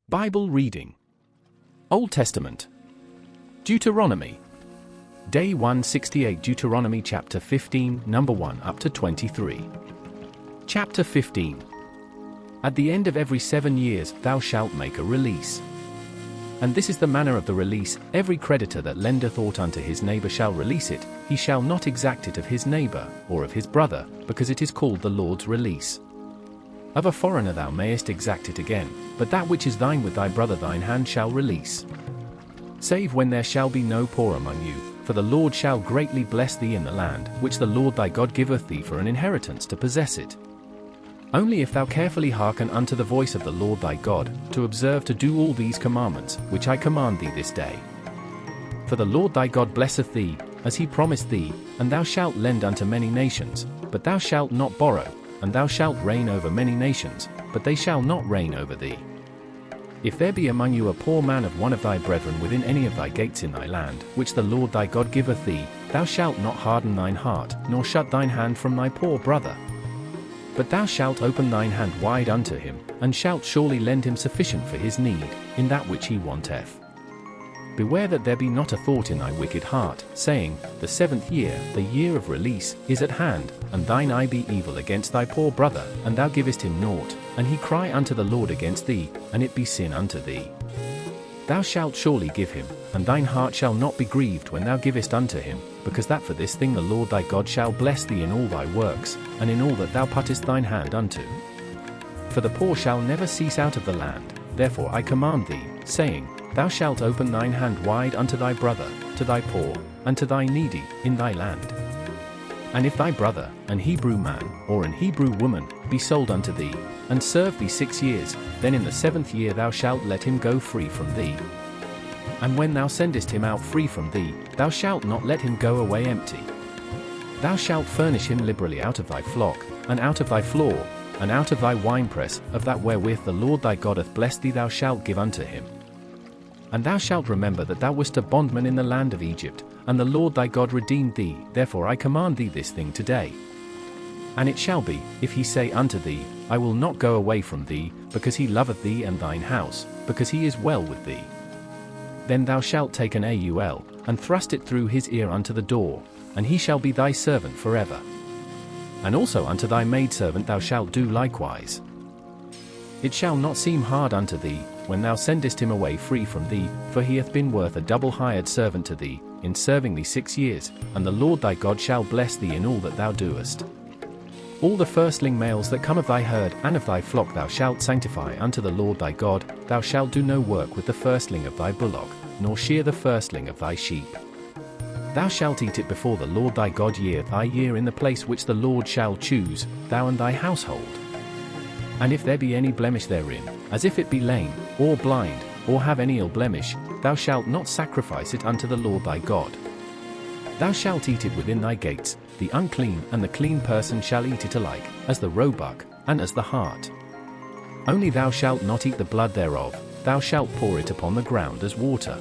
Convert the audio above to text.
Bible reading. Old Testament. Deuteronomy. Day 168. Deuteronomy chapter 15, number 1 up to 23. Chapter 15. At the end of every 7 years thou shalt make a release. And this is the manner of the release: every creditor that lendeth aught unto his neighbor shall release it, he shall not exact it of his neighbor, or of his brother, because it is called the Lord's release. Of a foreigner thou mayest exact it again, but that which is thine with thy brother thine hand shall release. Save when there shall be no poor among you, for the Lord shall greatly bless thee in the land, which the Lord thy God giveth thee for an inheritance to possess it. Only if thou carefully hearken unto the voice of the Lord thy God, to observe to do all these commandments, which I command thee this day. For the Lord thy God blesseth thee, as he promised thee, and thou shalt lend unto many nations, but thou shalt not borrow, and thou shalt reign over many nations, but they shall not reign over thee. If there be among you a poor man of one of thy brethren within any of thy gates in thy land, which the Lord thy God giveth thee, thou shalt not harden thine heart, nor shut thine hand from thy poor brother. But thou shalt open thine hand wide unto him, and shalt surely lend him sufficient for his need, in that which he wanteth. Beware that there be not a thought in thy wicked heart, saying, The 7th year, the year of release, is at hand, and thine eye be evil against thy poor brother, and thou givest him naught, and he cry unto the Lord against thee, and it be sin unto thee. Thou shalt surely give him, and thine heart shall not be grieved when thou givest unto him, because that for this thing the Lord thy God shall bless thee in all thy works, and in all that thou puttest thine hand unto. For the poor shall never cease out of the land, therefore I command thee, saying, Thou shalt open thine hand wide unto thy brother, to thy poor, and to thy needy, in thy land. And if thy brother, an Hebrew man, or an Hebrew woman, be sold unto thee, and serve thee 6 years, then in the 7th year thou shalt let him go free from thee. And when thou sendest him out free from thee, thou shalt not let him go away empty. Thou shalt furnish him liberally out of thy flock, and out of thy floor, and out of thy winepress, of that wherewith the Lord thy God hath blessed thee thou shalt give unto him. And thou shalt remember that thou wast a bondman in the land of Egypt, and the Lord thy God redeemed thee, therefore I command thee this thing today. And it shall be, if he say unto thee, I will not go away from thee, because he loveth thee and thine house, because he is well with thee. Then thou shalt take an aul, and thrust it through his ear unto the door, and he shall be thy servant forever. And also unto thy maidservant thou shalt do likewise. It shall not seem hard unto thee, when thou sendest him away free from thee, for he hath been worth a double hired servant to thee, in serving thee 6 years, and the Lord thy God shall bless thee in all that thou doest. All the firstling males that come of thy herd and of thy flock thou shalt sanctify unto the Lord thy God. Thou shalt do no work with the firstling of thy bullock, nor shear the firstling of thy sheep. Thou shalt eat it before the Lord thy God year by year in the place which the Lord shall choose, thou and thy household. And if there be any blemish therein, as if it be lame, or blind, or have any ill blemish, thou shalt not sacrifice it unto the Lord thy God. Thou shalt eat it within thy gates, the unclean and the clean person shall eat it alike, as the roebuck, and as the hart. Only thou shalt not eat the blood thereof, thou shalt pour it upon the ground as water.